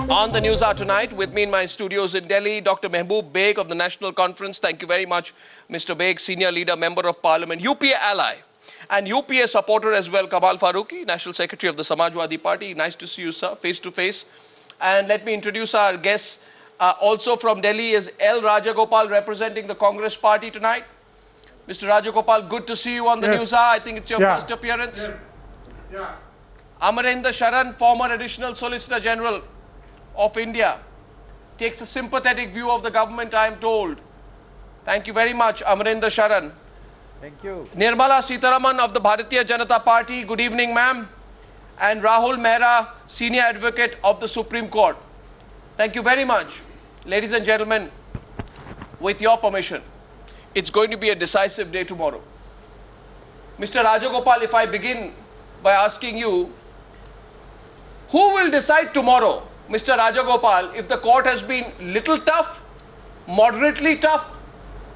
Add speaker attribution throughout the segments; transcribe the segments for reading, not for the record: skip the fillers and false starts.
Speaker 1: On the Newshour tonight, with me in my studios in Delhi, Dr. Mehboob Beg of the National Conference. Thank you very much, Mr. Beg, Senior Leader, Member of Parliament, UPA ally, and UPA supporter as well, Kamal Farooqi, National Secretary of the Samajwadi Party. Nice to see you, sir, face to face. And let me introduce our guests. Also from Delhi is L. Rajagopal, representing the Congress Party tonight. Mr. Rajagopal, good to see you on the Newshour. I think it's your first appearance. Amarendra Sharan, former Additional Solicitor General of India, takes a sympathetic view of the government, I am told. Thank you very much, Amarendra Sharan.
Speaker 2: Thank you.
Speaker 1: Nirmala Sitharaman of the Bharatiya Janata Party, good evening, ma'am. And Rahul Mehra, Senior Advocate of the Supreme Court. Thank you very much. Ladies and gentlemen, with your permission, it's going to be a decisive day tomorrow. Mr. Rajagopal, if I begin by asking you, who will decide tomorrow, Mr. Rajagopal, if the court has been little tough, moderately tough,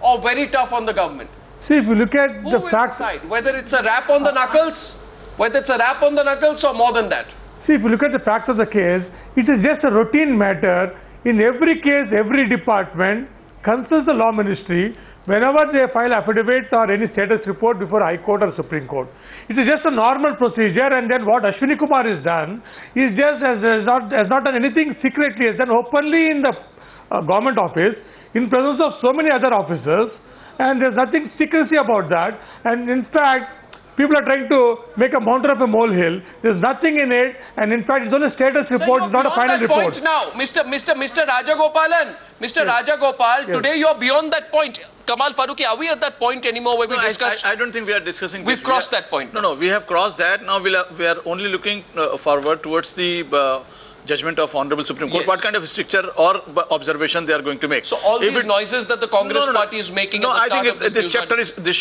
Speaker 1: or very tough on the government?
Speaker 3: See, if you look at
Speaker 1: Who
Speaker 3: the
Speaker 1: will
Speaker 3: facts,
Speaker 1: decide whether it's a rap on the knuckles, or more than that?
Speaker 3: see, if you look at the facts of the case, it is just a routine matter. In every case, every department consults the law ministry whenever they file affidavits or any status report before High Court or Supreme Court. It is just a normal procedure, and then what Ashwani Kumar has done is just has not done anything secretly, has done openly in the government office in presence of so many other officers, and there's nothing secrecy about that. And in fact, people are trying to make a mountain of a molehill. There's nothing in it, and in fact, it's only a status report, it's not a final report.
Speaker 1: Point now, Mr. Rajagopalan, Mr. Rajagopal, today you are beyond that point. Kamal Farooqi, are we at that point anymore where we discuss?
Speaker 4: I don't think we are discussing this.
Speaker 1: We've crossed that point.
Speaker 4: No, we have crossed that. Now we are only looking forward towards the judgment of Honorable Supreme Court.
Speaker 1: Yes.
Speaker 4: What kind of stricture or observation they are going to make?
Speaker 1: So all these noises that the Congress party is making at the
Speaker 4: I
Speaker 1: start
Speaker 4: think
Speaker 1: of
Speaker 4: this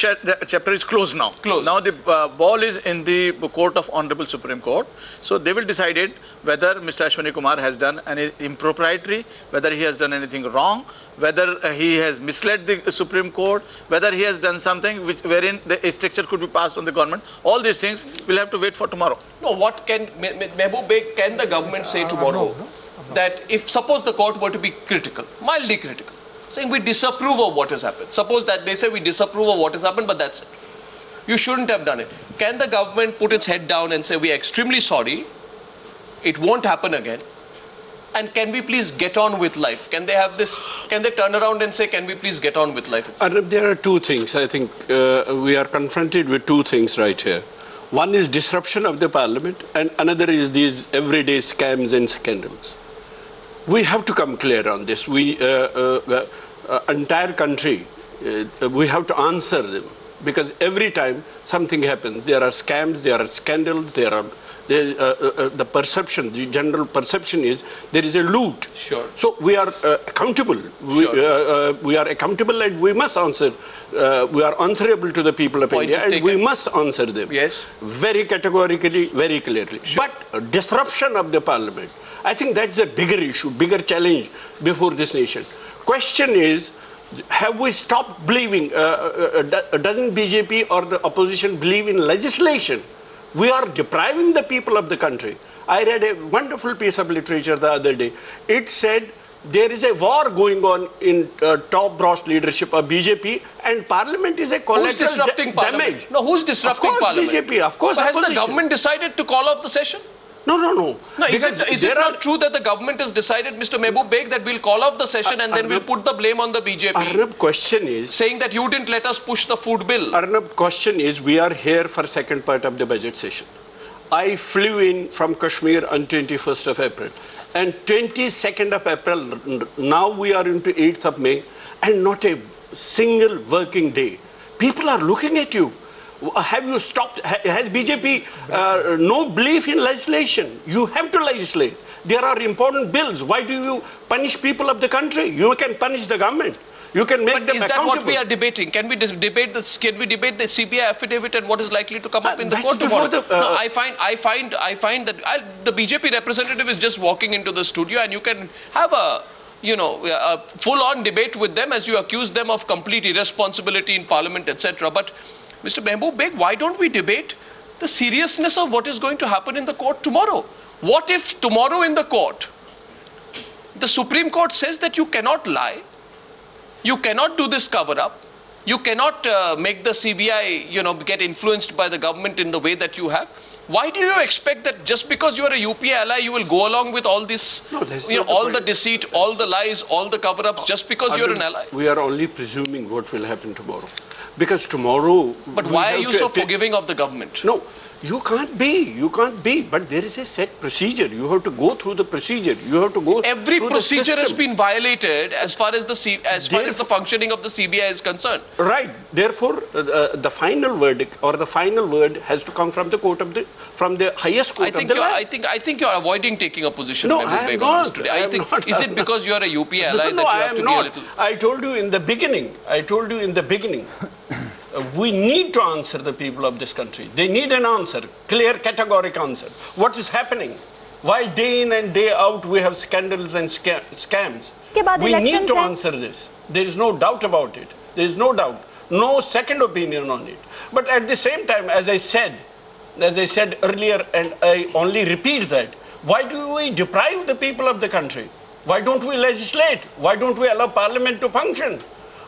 Speaker 4: chapter is closed now.
Speaker 1: Closed.
Speaker 4: Now the ball is in the court of Honorable Supreme Court. So they will decide it whether Mr. Ashwani Kumar has done any impropriety, whether he has done anything wrong, whether he has misled the Supreme Court, whether he has done something wherein a stricture could be passed on the government. All these things we'll have to wait for tomorrow.
Speaker 1: No, what can Mehboob Beg, can the government say tomorrow that if suppose the court were to be critical, mildly critical, saying we disapprove of what has happened. Suppose that they say we disapprove of what has happened, but that's it. You shouldn't have done it. Can the government put its head down and say we are extremely sorry, it won't happen again, and can we please get on with life? Can they have this, can they turn around and say, can we please get on with life?
Speaker 5: Arnab, there are two things. I think we are confronted with two things right here. One is disruption of the parliament, and another is these everyday scams and scandals. We have to come clear on this. We, entire country, we have to answer them, because every time something happens, there are scams, there are scandals, there are the perception, the general perception is there is a loot.
Speaker 1: Sure.
Speaker 5: So we are accountable. We are accountable, and we must answer. We are answerable to the people of India, and we must answer them.
Speaker 1: Yes.
Speaker 5: Very categorically, very clearly.
Speaker 1: Sure.
Speaker 5: But disruption of the parliament, I think that's a bigger issue, bigger challenge before this nation. Question is, have we stopped believing, doesn't BJP or the opposition believe in legislation? We are depriving the people of the country. I read a wonderful piece of literature the other day. It said there is a war going on in top brass leadership of BJP, and Parliament is a collateral damage.
Speaker 1: No, who's disrupting Parliament?
Speaker 5: Of course BJP, of course.
Speaker 1: But has the government decided to call off the session?
Speaker 5: No.
Speaker 1: No, is it not true that the government has decided, Mr. Mehboob Beg, that we'll call off the session and then we'll put the blame on the BJP?
Speaker 5: Arnab, question is,
Speaker 1: saying that you didn't let us push the food bill.
Speaker 5: Arnab, question is, we are here for second part of the budget session. I flew in from Kashmir on 21st of April. And 22nd of April, now we are into 8th of May, and not a single working day. People are looking at you. Have you stopped? Has BJP no belief in legislation? You have to legislate. There are important bills. Why do you punish people of the country? You can punish the government. You can make them accountable. Is that what we
Speaker 1: are debating? Can we debate the CBI affidavit and what is likely to come up in the court tomorrow? No, I find that the BJP representative is just walking into the studio, and you can have a full-on debate with them as you accuse them of complete irresponsibility in Parliament, etc. But Mr. Mehboob Beg, why don't we debate the seriousness of what is going to happen in the court tomorrow? What if tomorrow in the court The Supreme Court says that you cannot lie, you cannot do this cover-up, you cannot make the CBI, get influenced by the government in the way that you have. Why do you expect that just because you are a UPA ally, you will go along with all this,
Speaker 5: No, that's
Speaker 1: all the deceit, all the lies, all the cover-ups, just because you're an ally?
Speaker 5: We are only presuming what will happen tomorrow. Because tomorrow...
Speaker 1: But why are you so forgiving of the government?
Speaker 5: No, you can't be. But there is a set procedure. You have to go through the procedure. You have to go
Speaker 1: Every
Speaker 5: through
Speaker 1: procedure
Speaker 5: the
Speaker 1: has
Speaker 5: system.
Speaker 1: been violated as far as the functioning of the CBI is concerned.
Speaker 5: Right. Therefore, the final verdict or the final word has to come from the from the highest court of the land.
Speaker 1: I think you're avoiding taking a position.
Speaker 5: No,
Speaker 1: Mehboob
Speaker 5: I am
Speaker 1: Beg, on this
Speaker 5: not.
Speaker 1: today.
Speaker 5: I am
Speaker 1: think
Speaker 5: not.
Speaker 1: Is it because you are a UPA ally
Speaker 5: No,
Speaker 1: that you
Speaker 5: I
Speaker 1: have
Speaker 5: am
Speaker 1: to
Speaker 5: not.
Speaker 1: be a little?
Speaker 5: I told you in the beginning. We need to answer the people of this country. They need an answer, clear, categoric answer. What is happening? Why day in and day out we have scandals and scams? We need to answer this. There is no doubt about it. There is no doubt. No second opinion on it. But at the same time, as I said earlier, and I only repeat that, why do we deprive the people of the country? Why don't we legislate? Why don't we allow Parliament to function?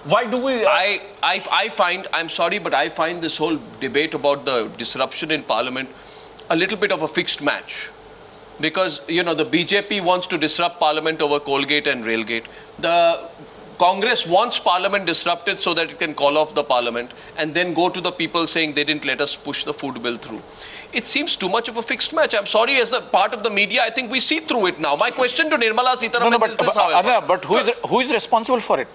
Speaker 5: Why do we...
Speaker 1: I'm sorry, but I find this whole debate about the disruption in Parliament a little bit of a fixed match. Because, the BJP wants to disrupt Parliament over Colgate and Railgate. The Congress wants Parliament disrupted so that it can call off the Parliament and then go to the people saying they didn't let us push the food bill through. It seems too much of a fixed match. I'm sorry, as a part of the media, I think we see through it now. My question to Nirmala Sitharaman is this, however.
Speaker 4: But who is responsible for it?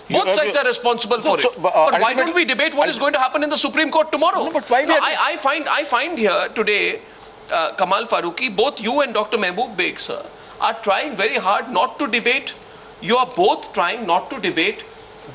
Speaker 1: Both sides are responsible for it. But why don't we debate what is going to happen in the Supreme Court tomorrow?
Speaker 4: No, but why
Speaker 1: I find here today, Kamal Farooqi, both you and Dr. Mehboob Beg, sir, are trying very hard not to debate. You are both trying not to debate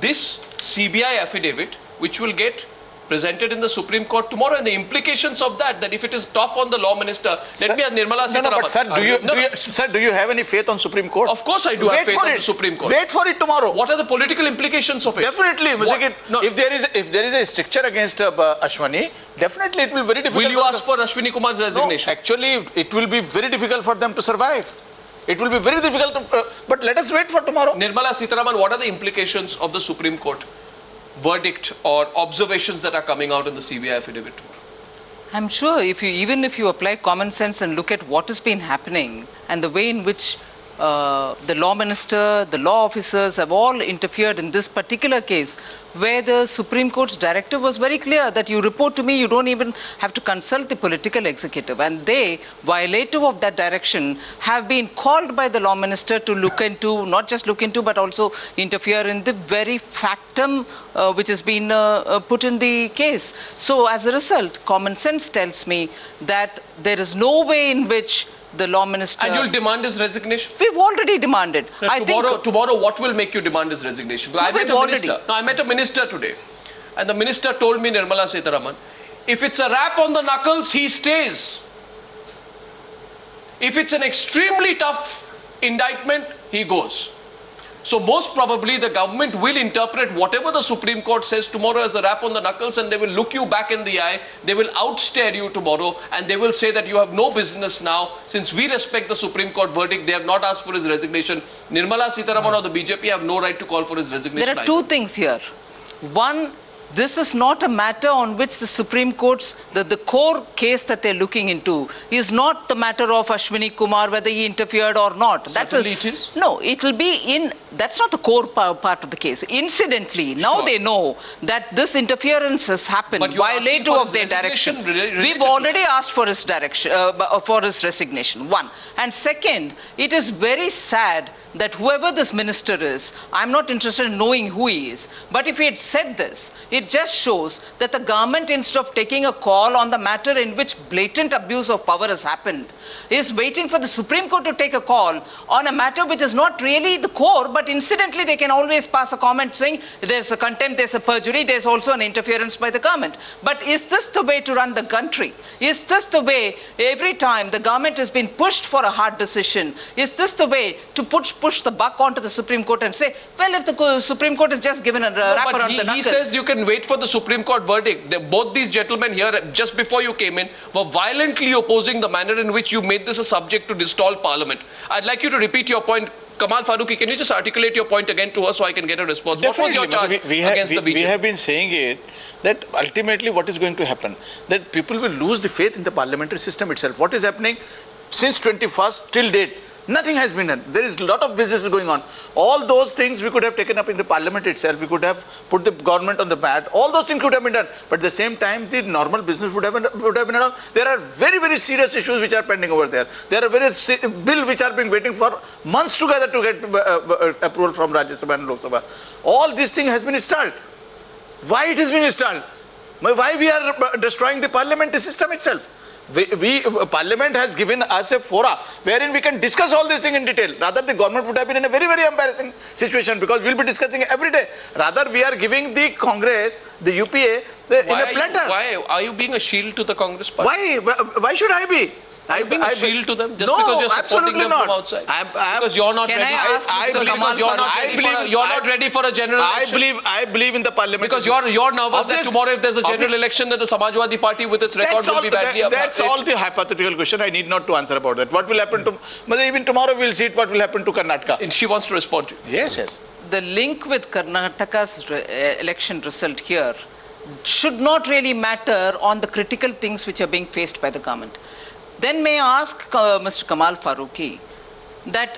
Speaker 1: this CBI affidavit, which will get presented in the Supreme Court tomorrow, and the implications of that if it is tough on the Law Minister. Let me ask Nirmala Sitharaman.
Speaker 4: Sir, do you have any faith on Supreme Court?
Speaker 1: Of course I do have faith on the Supreme Court.
Speaker 4: Wait for it tomorrow.
Speaker 1: What are the political implications of it?
Speaker 4: Definitely. If there is a stricture against Ashwani, definitely it will be very difficult.
Speaker 1: Will you ask for Ashwani Kumar's resignation?
Speaker 4: No, actually, it will be very difficult for them to survive. It will be very difficult but let us wait for tomorrow.
Speaker 1: Nirmala Sitharaman, what are the implications of the Supreme Court verdict or observations that are coming out in the CBI affidavit tomorrow?
Speaker 2: I'm sure even if you apply common sense and look at what has been happening and the way in which the Law Minister, the law officers have all interfered in this particular case, where the Supreme Court's directive was very clear that you report to me, you don't even have to consult the political executive. And they, violative of that direction, have been called by the Law Minister to look into, not just look into, but also interfere in the very factum which has been put in the case. So as a result, common sense tells me that there is no way in which the Law Minister...
Speaker 1: And you'll demand his resignation?
Speaker 2: We've already demanded.
Speaker 1: Tomorrow, what will make you demand his resignation? I met a minister today. And the minister told me, Nirmala Sitharaman, if it's a rap on the knuckles, he stays. If it's an extremely tough indictment, he goes. So most probably the government will interpret whatever the Supreme Court says tomorrow as a rap on the knuckles, and they will look you back in the eye, they will outstare you tomorrow, and they will say that you have no business now. Since we respect the Supreme Court verdict, they have not asked for his resignation. Nirmala Sitharaman or the BJP have no right to call for his resignation.
Speaker 2: There are two things here. One, this is not a matter on which the Supreme Court's, the core case that they're looking into is not the matter of Ashwani Kumar, whether he interfered or not.
Speaker 1: Certainly it is.
Speaker 2: No, it will be in, that's not the core part of the case. Incidentally, now they know that this interference has happened, violative of their direction. We've already asked for his direction, for his resignation, one. And second, it is very sad that whoever this minister is, I'm not interested in knowing who he is, but if he had said this, it just shows that the government, instead of taking a call on the matter in which blatant abuse of power has happened, is waiting for the Supreme Court to take a call on a matter which is not really the core, but incidentally they can always pass a comment saying there's a contempt, there's a perjury, there's also an interference by the government. But is this the way to run the country? Is this the way every time the government has been pushed for a hard decision, is this the way to push the buck onto the Supreme Court and say, well, if the Supreme Court has just given a rap around the knuckle.
Speaker 1: He says you can wait for the Supreme Court verdict. Both these gentlemen here, just before you came in, were violently opposing the manner in which you made this a subject to distall Parliament. I'd like you to repeat your point Kamal Farooqi, can you just articulate your point again to her so I can get a response? What was your charge against the BJP?
Speaker 4: We have been saying it, that ultimately what is going to happen? That people will lose the faith in the parliamentary system itself. What is happening since 21st till date? Nothing has been done. There is a lot of business going on. All those things we could have taken up in the parliament itself. We could have put the government on the mat. All those things could have been done. But at the same time, the normal business would have been done. There are very, very serious issues which are pending over there. There are various bills which are being waiting for months together to get approval from Rajya Sabha and Lok Sabha. All these things has been stalled. Why it has been stalled? Why we are destroying the parliamentary system itself? Parliament has given us a fora wherein we can discuss all these things in detail. Rather, the government would have been in a very, very embarrassing situation because we'll be discussing every day. Rather, we are giving the Congress, the UPA, in a platter.
Speaker 1: Why are you being a shield to the Congress party?
Speaker 4: Why should I be?
Speaker 1: I shield to them just because you're supporting them from outside. Because you're not ready. You're not ready for a general election.
Speaker 4: I believe in the parliament.
Speaker 1: Because you're nervous that tomorrow if there's a general election that the Samajwadi Party with its record will be badly affected.
Speaker 4: That's all the hypothetical question. I need not to answer about that. What will happen to... Even tomorrow we'll see what will happen to Karnataka.
Speaker 1: And she wants to respond to you.
Speaker 4: Yes.
Speaker 2: The link with Karnataka's election result here should not really matter on the critical things which are being faced by the government. Then may I ask Mr. Kamal Farooqi that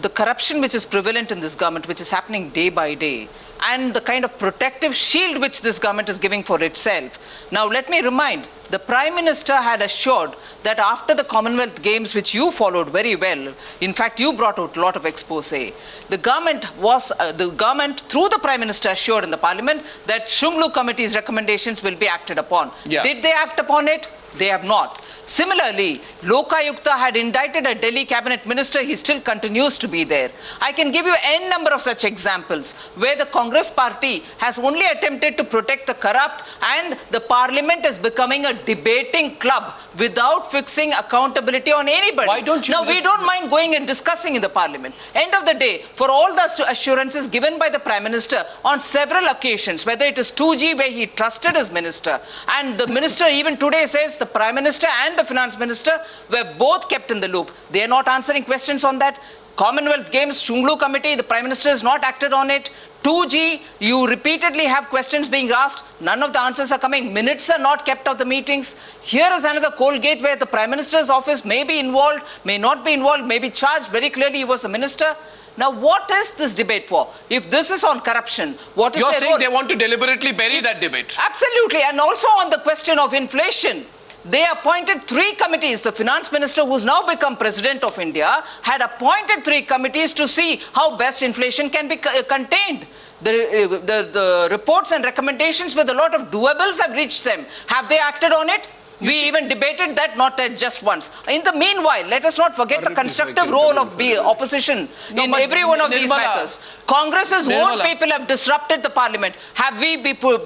Speaker 2: the corruption which is prevalent in this government, which is happening day by day, and the kind of protective shield which this government is giving for itself. Now let me remind, the Prime Minister had assured that after the Commonwealth Games, which you followed very well, in fact you brought out a lot of expose, the government through the Prime Minister assured in the Parliament that Shunglu Committee's recommendations will be acted upon.
Speaker 1: Yeah.
Speaker 2: Did they act upon it? They have not. Similarly, Lokayukta had indicted a Delhi cabinet minister. He still continues to be there. I can give you n number of such examples where the Congress party has only attempted to protect the corrupt and the parliament is becoming a debating club without fixing accountability on anybody.
Speaker 1: Why don't you...
Speaker 2: Now, we don't mind going and discussing in the parliament. End of the day, for all the assurances given by the Prime Minister on several occasions, whether it is 2G where he trusted his minister, and the minister even today says the Prime Minister and the Finance Minister were both kept in the loop. They are not answering questions on that. Commonwealth Games, Shunglu Committee, the Prime Minister has not acted on it. 2G, you repeatedly have questions being asked. None of the answers are coming. Minutes are not kept of the meetings. Here is another Colgate where the Prime Minister's office may be involved, may not be involved, may be charged. Very clearly he was the minister. Now, what is this debate for? If this is on corruption, what is
Speaker 1: You're
Speaker 2: their
Speaker 1: saying
Speaker 2: role?
Speaker 1: they want to deliberately bury that debate.
Speaker 2: Absolutely. And also on the question of inflation. They appointed 3 committees. The Finance Minister, who's now become President of India, had appointed 3 committees to see how best inflation can be contained. The reports and recommendations with a lot of doables have reached them. Have they acted on it? We even debated that not just once. In the meanwhile, let us not forget the constructive role of the opposition in every one of these matters. Congress's own people have disrupted the parliament. Have we been
Speaker 1: But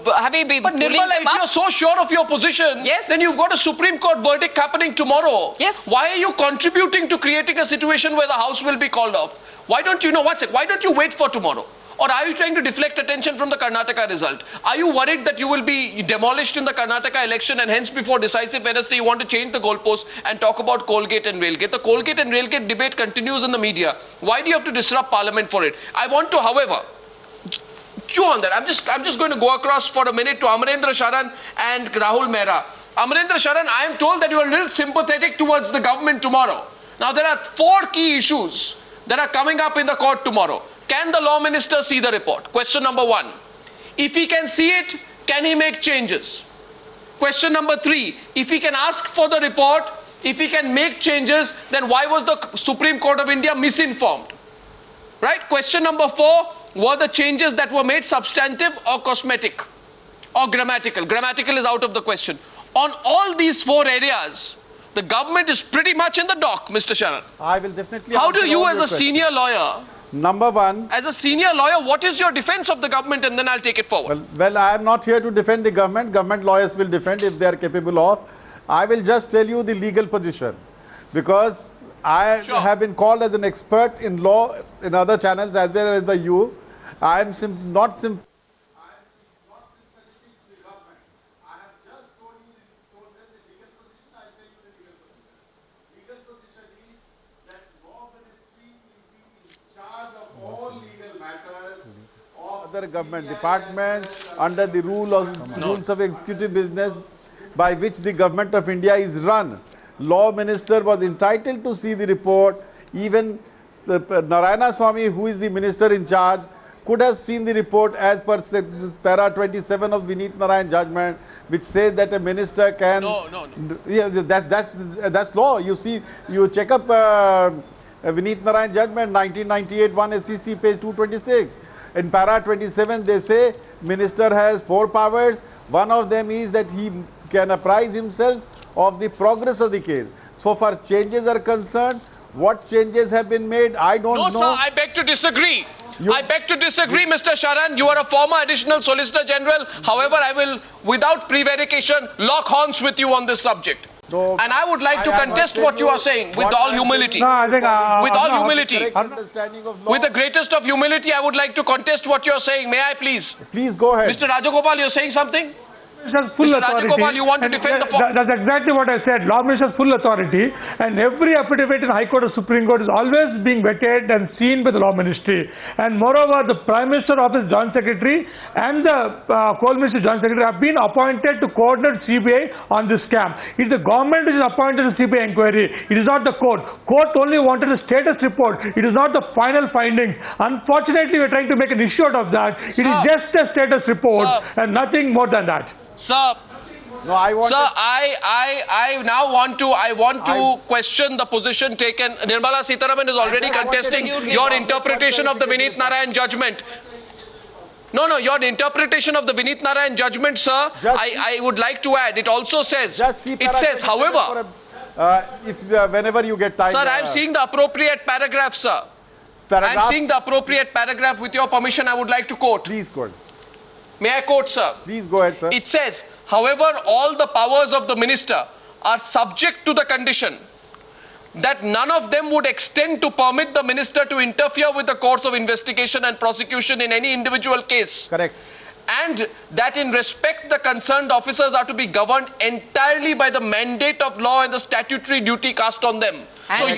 Speaker 1: Nirmala, if you're so sure of your position, then you've got a Supreme Court verdict happening tomorrow.
Speaker 2: Yes.
Speaker 1: Why are you contributing to creating a situation where the House will be called off? Why don't you know what's it? Why don't you wait for tomorrow? Or are you trying to deflect attention from the Karnataka result? Are you worried that you will be demolished in the Karnataka election and hence before decisive Wednesday you want to change the goalpost and talk about Colgate and Railgate? The Colgate and Railgate debate continues in the media. Why do you have to disrupt Parliament for it? I want to, however, chew on that. I'm just going to go across for a minute to Amarendra Sharan and Rahul Mehra. Amarendra Sharan, I am told that you are a little sympathetic towards the government tomorrow. Now there are 4 key issues that are coming up in the court tomorrow. Can the Law Minister see the report? Question number 1. If he can see it, can he make changes? Question number 3. If he can ask for the report, if he can make changes, then why was the Supreme Court of India misinformed? Right? Question number 4. Were the changes that were made substantive or cosmetic or grammatical? Grammatical is out of the question. On all these 4 areas, the government is pretty much in the dock, Mr. Sharan.
Speaker 6: I will definitely...
Speaker 1: How do you as a senior lawyer...
Speaker 6: Number 1...
Speaker 1: As a senior lawyer, what is your defense of the government, and then I'll take it forward.
Speaker 6: Well, I am not here to defend the government. Government lawyers will defend if they are capable of. I will just tell you the legal position. Because I have been called as an expert in law in other channels as well as by you. I am not sympathetic to the government. I have just told them the legal position. I'll tell you the legal position. Legal position is that Law Ministry is the in charge other government departments, under the rules of executive business by which the government of India is run. Law Minister was entitled to see the report. Even Narayana Swamy, who is the minister in charge, could have seen the report as per para 27 of Vineet Narayan judgment, which says that a minister can...
Speaker 1: No.
Speaker 6: Yeah, that's law. You see, you check up Vineet Narayan judgment, 1998, 1 SCC, page 226. In para 27, they say minister has 4 powers. One of them is that he can apprise himself of the progress of the case. So far changes are concerned, what changes have been made, I don't know.
Speaker 1: No, sir, I beg to disagree. I beg to disagree, Mr. Sharan. You are a former additional Solicitor General. However, I will, without prevarication, lock horns with you on this subject.
Speaker 6: No,
Speaker 1: and I would like to contest what you are saying with all humility.
Speaker 3: No, I think,
Speaker 1: with all humility.
Speaker 6: With
Speaker 1: the greatest of humility, I would like to contest what you are saying. May I please?
Speaker 6: Please go ahead.
Speaker 1: Mr. Rajagopal, you are saying something?
Speaker 3: Has full
Speaker 1: Mr.
Speaker 3: authority.
Speaker 1: Rajagopal, you want to defend the...
Speaker 3: That's exactly what I said. Law Minister has full authority, and every affidavit in High Court or Supreme Court is always being vetted and seen by the Law Ministry. And moreover, the Prime Minister Office Joint Secretary and the Coal Minister Joint Secretary have been appointed to coordinate CBI on this scam. It's the government which is appointed to CBI inquiry. It is not the court. Court only wanted a status report. It is not the final findings. Unfortunately, we are trying to make an issue out of that. It is just a status report and nothing more than that.
Speaker 1: Sir,
Speaker 6: no, I
Speaker 1: now want to question the position taken. Nirmala Sitharaman is already contesting your interpretation of the Vineet Narayan judgment. No, your interpretation of the Vineet Narayan judgment, sir, I would like to add, it also says, it says, however,
Speaker 6: whenever you get time.
Speaker 1: Sir, I am seeing the appropriate paragraph, sir. I am seeing the appropriate paragraph. With your permission, I would like to quote.
Speaker 6: Please quote.
Speaker 1: May I quote, sir?
Speaker 6: Please go ahead, sir.
Speaker 1: It says, however, all the powers of the minister are subject to the condition that none of them would extend to permit the minister to interfere with the course of investigation and prosecution in any individual case.
Speaker 6: Correct.
Speaker 1: And that in respect, the concerned officers are to be governed entirely by the mandate of law and the statutory duty cast on them.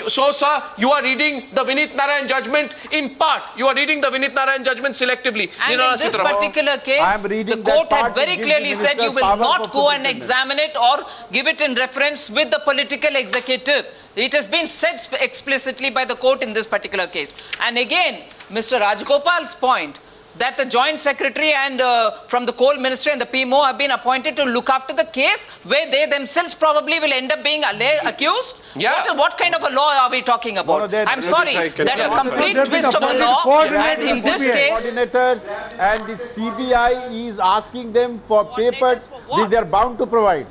Speaker 1: So, sir, you are reading the Vineet Narayan judgment in part. You are reading the Vineet Narayan judgment selectively.
Speaker 2: And in this particular case, the court had very clearly said you will not go and examine it or give it in reference with the political executive. It has been said explicitly by the court in this particular case. And again, Mr. Rajagopal's point, that the Joint Secretary and from the Coal Ministry and the PMO have been appointed to look after the case where they themselves probably will end up being accused?
Speaker 1: Yeah.
Speaker 2: What kind of a law are we talking about? I'm sorry, that's a complete twist of the law, and in this case...
Speaker 6: Coordinators and the CBI is asking them for papers which they are bound to provide.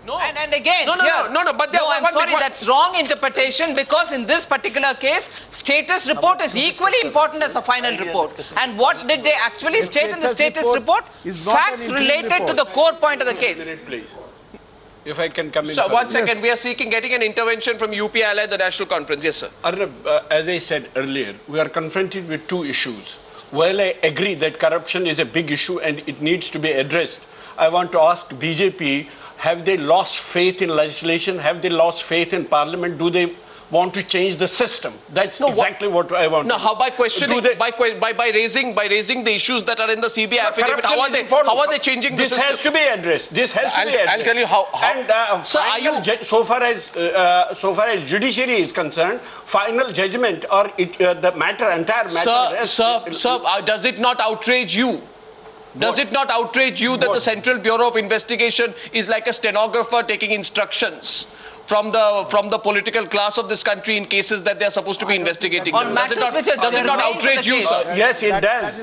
Speaker 2: No. And again,
Speaker 1: but
Speaker 2: I'm sorry, that's wrong interpretation, because in this particular case, status report is equally important as the final report. And what did they actually state in the status report? Facts related to the core point of the case.
Speaker 5: Please. If I can come in.
Speaker 1: So, 1 second, we are getting an intervention from UPI, the National Conference. Yes, sir.
Speaker 5: Arnab, as I said earlier, we are confronted with 2 issues. While I agree that corruption is a big issue and it needs to be addressed, I want to ask BJP, have they lost faith in legislation? Have they lost faith in Parliament? Do they want to change the system? That's exactly what I want.
Speaker 1: How by questioning, by raising the issues that are in the CBI affidavit, how are they changing the system?
Speaker 5: This has to be addressed. This has to be addressed.
Speaker 1: I'll tell you how.
Speaker 5: And
Speaker 1: sir,
Speaker 5: so far as judiciary is concerned, final judgment or the entire matter.
Speaker 1: Sir, does it not outrage you? Does it not outrage you that the Central Bureau of Investigation is like a stenographer taking instructions from the political class of this country in cases that they are supposed to be investigating? Does it not outrage you, sir?
Speaker 5: Yes, it does.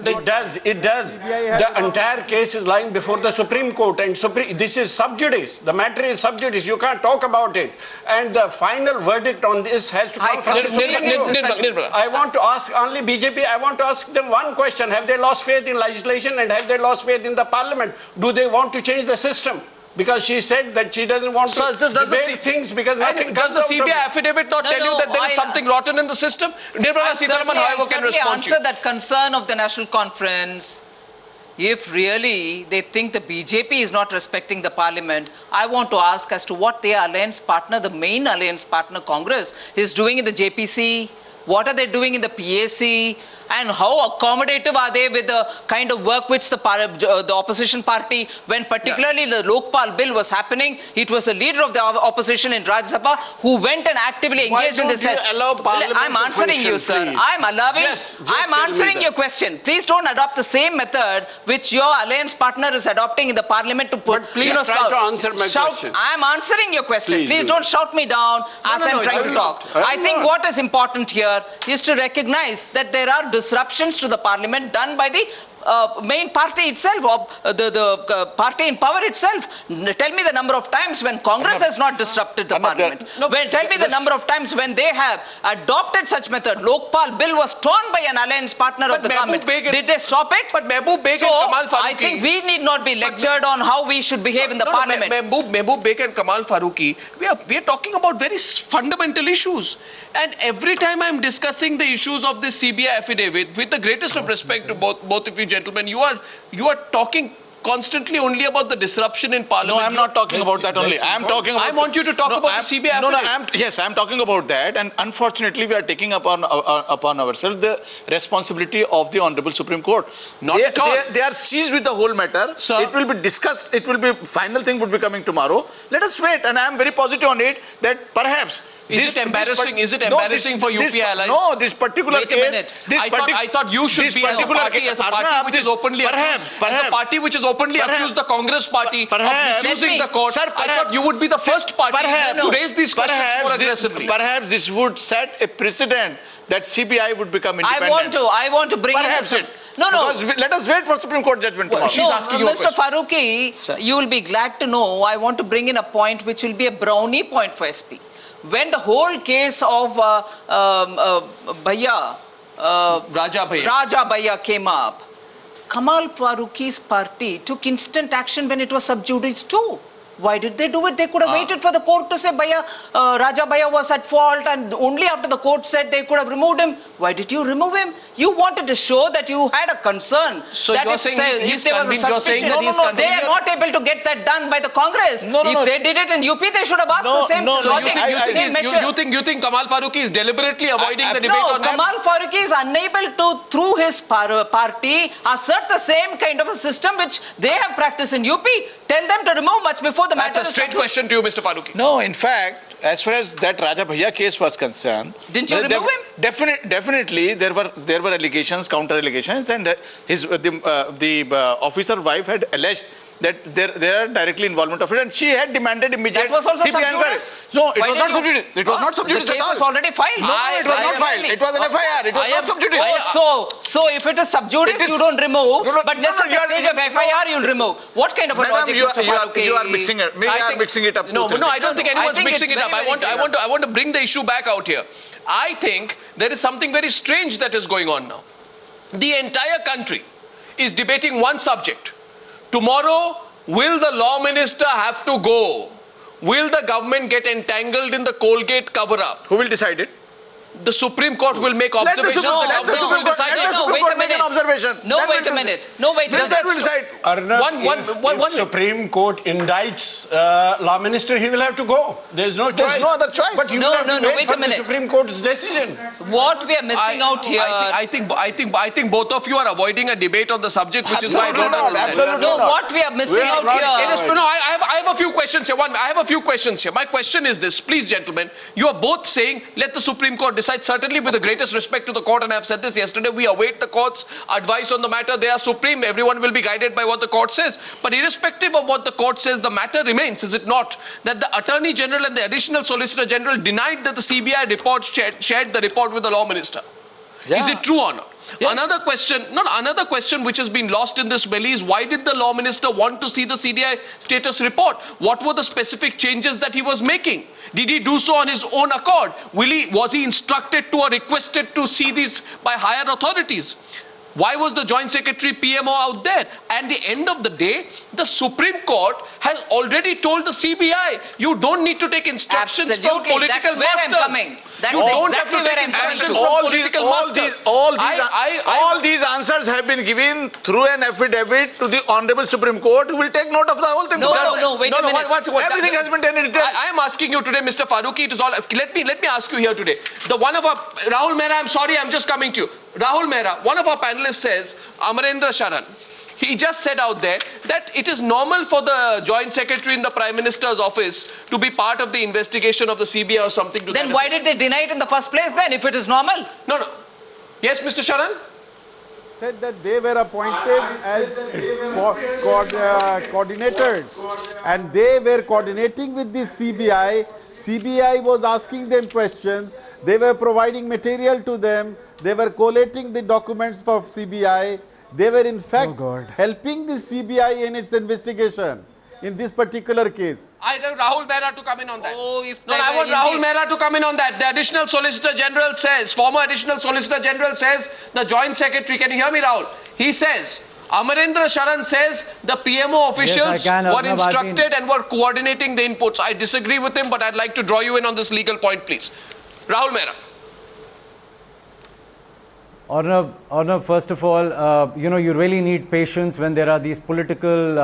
Speaker 5: It does. The entire case is lying before the Supreme Court, and this is sub judice. The matter is sub judice. You can't talk about it. And the final verdict on this has to come from the Supreme Court. I want to ask only BJP, I want to ask them one question. Have they lost faith in legislation and have they lost faith in the Parliament? Do they want to change the system? Because she said that she doesn't want to debate things because nothing
Speaker 1: does the CBI affidavit not tell you that there is something rotten in the system? Nirmala Sitharaman, however, can respond to you.
Speaker 2: Answer that concern of the National Conference. If really they think the BJP is not respecting the Parliament, I want to ask as to what their alliance partner, the main alliance partner, Congress, is doing in the JPC, what are they doing in the PAC, and how accommodative are they with the kind of work which the opposition party, when particularly the Lokpal bill was happening, it was the leader of the opposition in Rajya Sabha who went and actively engaged in this. I'm answering you, sir. I'm answering your question. Please don't adopt the same method which your alliance partner is adopting in the parliament to put.
Speaker 5: But please try to answer my question.
Speaker 2: I'm answering your question. Please don't shout me down as I'm trying to talk. I think what is important here is to recognize that there are disruptions to the parliament done by the main party itself, the party in power itself. Tell me the number of times when Congress has not disrupted the parliament. Tell me the number of times when they have adopted such method. Lokpal bill was torn by an alliance partner of the government. Did they stop it?
Speaker 1: But Mehboob Beg and Kamal Farooqi.
Speaker 2: I think we need not be lectured on how we should behave in the parliament.
Speaker 1: Mehboob Beg and Kamal Farooqi, we are talking about very fundamental issues. And every time I am discussing the issues of this CBI affidavit, with the greatest of respect to both of you gentlemen, you are talking constantly only about the disruption in parliament.
Speaker 4: No, I'm not talking about that only. I
Speaker 1: want you to talk about the CBI affidavit.
Speaker 4: Yes, I'm talking about that, and unfortunately we are taking upon ourselves the responsibility of the Honorable Supreme Court. Not at all. They are seized with the whole matter. Sir. It will be discussed. It will be final thing would be coming tomorrow. Let us wait, and I am very positive on it that perhaps.
Speaker 1: Is it embarrassing for UPI allies?
Speaker 4: No, this particular
Speaker 1: case. Wait a minute. I thought you should be as a party which is openly accused the Congress party of misusing the court. I thought you would be the first party to raise these questions more aggressively.
Speaker 4: Perhaps this would set a precedent that CBI would become independent.
Speaker 2: I want to bring
Speaker 4: perhaps it. No. Let us wait for Supreme Court judgment tomorrow.
Speaker 2: She's asking you Mr. Farooqi, you will be glad to know I want to bring in a point which will be a brownie point for SP. When the whole case of Raja Bhaiya came up, Kamal Farooqi's party took instant action when it was sub judice too. Why did they do it? They could have waited for the court to say Raja Bhaiya was at fault, and only after the court said they could have removed him. Why did you remove him? You wanted to show that you had a concern.
Speaker 1: So you're saying that
Speaker 2: they are not able to get that done by the Congress. If they did it in UP, they should have asked the same
Speaker 1: measure. You think Kamal Farooqi is deliberately avoiding the debate on that?
Speaker 2: Kamal Farooqi is unable to, through his party, assert the same kind of a system which they have practiced in UP. Tell them to remove much before the matter.
Speaker 1: That's a straight question to you, Mr. Farooqi.
Speaker 4: No, in fact, as far as that Raja Bhaiya case was concerned,
Speaker 2: didn't you remove him?
Speaker 4: Definitely, there were allegations, counter allegations, and the officer wife had alleged that there are directly involvement of it, and she had demanded immediate.
Speaker 2: That was also
Speaker 4: CBI inquiry. No, it was not sub judice. It was not sub judice at all.
Speaker 2: The case was already filed.
Speaker 4: No, it was not filed. It was an FIR. It was not sub judice.
Speaker 2: So if it is sub judice, you don't remove. But just at the stage of FIR, you'll remove. What kind of a logic, Mr. Farooqi?
Speaker 4: You are mixing it. Maybe you are mixing it up.
Speaker 1: No, I don't think anyone's mixing it up. I want to bring the issue back out here. I think there is something very strange that is going on now. The entire country is debating one subject. Tomorrow, will the law minister have to go? Will the government get entangled in the Colgate cover-up?
Speaker 4: Who will decide it?
Speaker 1: The Supreme Court will make observations.
Speaker 4: Let the Supreme Court make an observation.
Speaker 2: Wait a minute.
Speaker 4: That will decide.
Speaker 5: If Supreme Court indicts law minister, he will have to go. There is no choice.
Speaker 4: There is no other choice.
Speaker 5: But you will have to wait for the Supreme Court's decision.
Speaker 2: What we are missing out here.
Speaker 1: I think both of you are avoiding a debate on the subject, which is why I don't understand.
Speaker 2: What we are missing out here.
Speaker 1: I have a few questions here. I have a few questions here. My question is this, please, gentlemen. You are both saying let the Supreme Court decide. Certainly, with the greatest respect to the court, and I have said this yesterday, we await the court's advice on the matter. They are supreme. Everyone will be guided by what the court says. But irrespective of what the court says, the matter remains, is it not, that the Attorney General and the Additional Solicitor General denied that the CBI report shared the report with the Law Minister. Yeah. Is it true or not? Yeah. Another question which has been lost in this belly is, why did the Law Minister want to see the CBI status report? What were the specific changes that he was making? Did he do so on his own accord? Was he instructed to or requested to see these by higher authorities? Why was the Joint Secretary PMO out there? At the end of the day, the Supreme Court has already told the CBI, you don't need to take instructions from political masters. You don't have to take instructions from political masters.
Speaker 4: All these answers have been given through an affidavit to the Honorable Supreme Court, who will take note of the whole thing.
Speaker 2: Wait a minute.
Speaker 4: Everything has been done in detail.
Speaker 1: I am asking you today, Mr. Farooqi, it is all. Let me ask you here today. The one of our Rahul Mehra, I'm sorry, I'm just coming to you. Rahul Mehra, one of our panelists says, Amarendra Sharan, he just said out there that it is normal for the Joint Secretary in the Prime Minister's office to be part of the investigation of the CBI or something to that
Speaker 2: Then why did they deny it in the first place then, if it is normal?
Speaker 1: No. Yes, Mr. Sharan?
Speaker 6: Said that they were appointed as coordinators, and they were coordinating with the CBI. CBI was asking them questions. They were providing material to them. They were collating the documents for CBI. They were in fact helping the CBI in its investigation in this particular case.
Speaker 1: I want Rahul Mehra to come in on that.
Speaker 2: I
Speaker 1: want Rahul Mehra to come in on that. The Additional Solicitor General says, former Additional Solicitor General says, the Joint Secretary, can you hear me, Rahul? He says, Amarendra Sharan says the PMO officials were instructed and were coordinating the inputs. I disagree with him, but I'd like to draw you in on this legal point, please. Rahul Mehra.
Speaker 7: Arnab, first of all, you really need patience when there are these political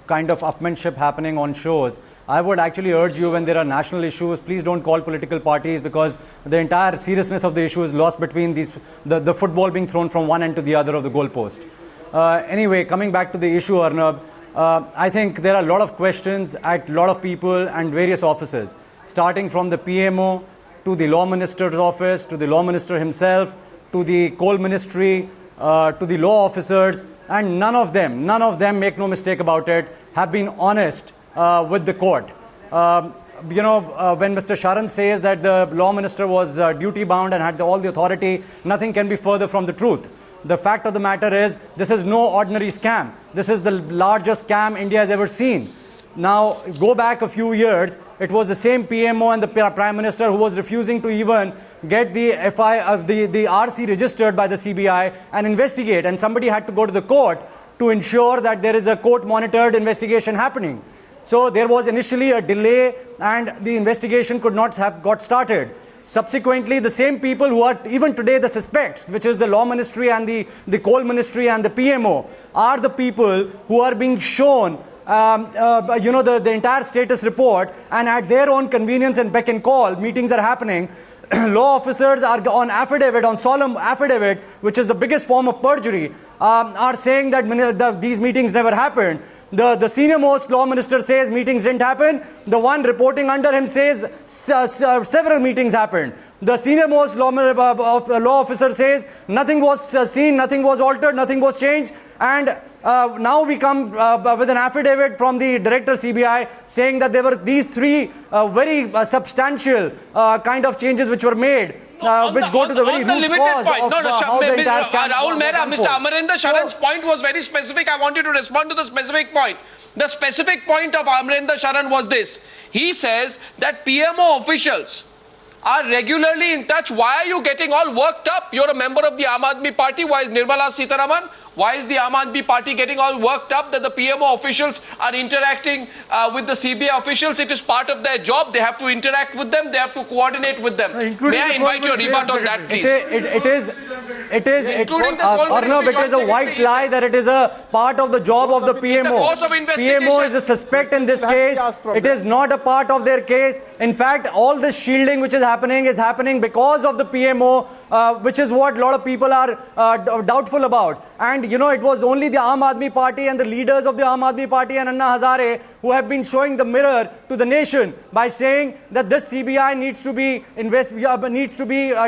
Speaker 7: kind of upmanship happening on shows. I would actually urge you, when there are national issues, please don't call political parties, because the entire seriousness of the issue is lost between the football being thrown from one end to the other of the goalpost. Anyway, coming back to the issue, Arnab, I think there are a lot of questions at a lot of people and various offices, starting from the PMO to the Law Minister's office, to the Law Minister himself, to the Coal Ministry, to the law officers, and none of them, make no mistake about it, have been honest with the court. When Mr. Sharan says that the Law Minister was duty-bound and had all the authority, nothing can be further from the truth. The fact of the matter is, this is no ordinary scam. This is the largest scam India has ever seen. Now, go back a few years, it was the same PMO and the Prime Minister who was refusing to even get the RC registered by the CBI and investigate. And somebody had to go to the court to ensure that there is a court-monitored investigation happening. So there was initially a delay and the investigation could not have got started. Subsequently, the same people who are even today the suspects, which is the Law Ministry and the Coal Ministry and the PMO, are the people who are being shown the entire status report, and at their own convenience and beck and call, meetings are happening. Law officers are on affidavit, on solemn affidavit, which is the biggest form of perjury, are saying that these meetings never happened. The senior most Law Minister says meetings didn't happen. The one reporting under him says several meetings happened. The senior most law officer says nothing was seen, nothing was altered, nothing was changed. And now we come with an affidavit from the Director CBI saying that there were these three very substantial kind of changes which were made, which go to the very root cause of how the entire scam.
Speaker 1: Rahul Mehra, Mr. Amarendra Sharan's point was very specific. I want you to respond to the specific point. The specific point of Amarendra Sharan was this. He says that PMO officials are regularly in touch. Why are you getting all worked up? You're a member of the Aam Aadmi Party. Why is Nirmala Sitharaman? Why is the Aam Aadmi Party getting all worked up that the PMO officials are interacting with the CBI officials? It is part of their job. They have to interact with them. They have to coordinate with them. May I invite your rebut on that, please?
Speaker 7: It is a white lie that it is a part of the job of the PMO. PMO is a suspect in this case. It is not a part of their case. In fact, all this shielding which is happening because of the PMO, which is what a lot of people are doubtful about. And it was only the Aam Aadmi Party and the leaders of the Aam Aadmi Party and Anna Hazare who have been showing the mirror to the nation by saying that this CBI needs to be